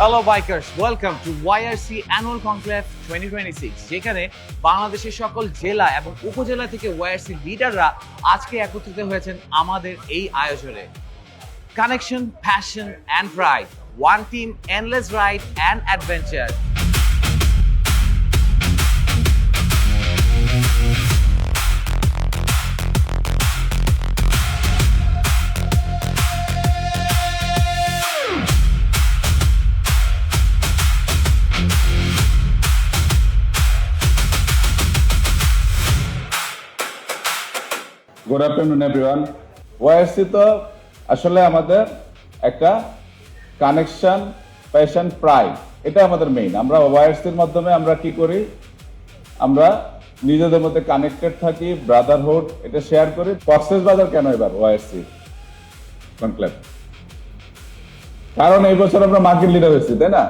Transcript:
Hello bikers, welcome to YRC Annual Conclave 2026 যেখানে বাংলাদেশের সকল জেলা এবং উপজেলা থেকে YRC লিডাররা আজকে একত্রিত হয়েছেন আমাদের এই আয়োজনে। Connection, passion and pride, one team, endless ride and adventure. Good afternoon everyone. YRC তো আসলে আমাদের একটা কানেকশন, প্যাশন, প্রাইড, এটা আমাদের মেইন। আমরা ওয়াইআরসির মাধ্যমে আমরা কি করি, আমরা নিজেদের মধ্যে কানেক্টেড থাকি, ব্রাদারহুড এটা শেয়ার করি। কক্সবাজার কেন এবার ওয়াইআরসি কনক্লেভ? কারণ এই বছর আমরা মার্কেট লিডার হয়েছি, তাই না?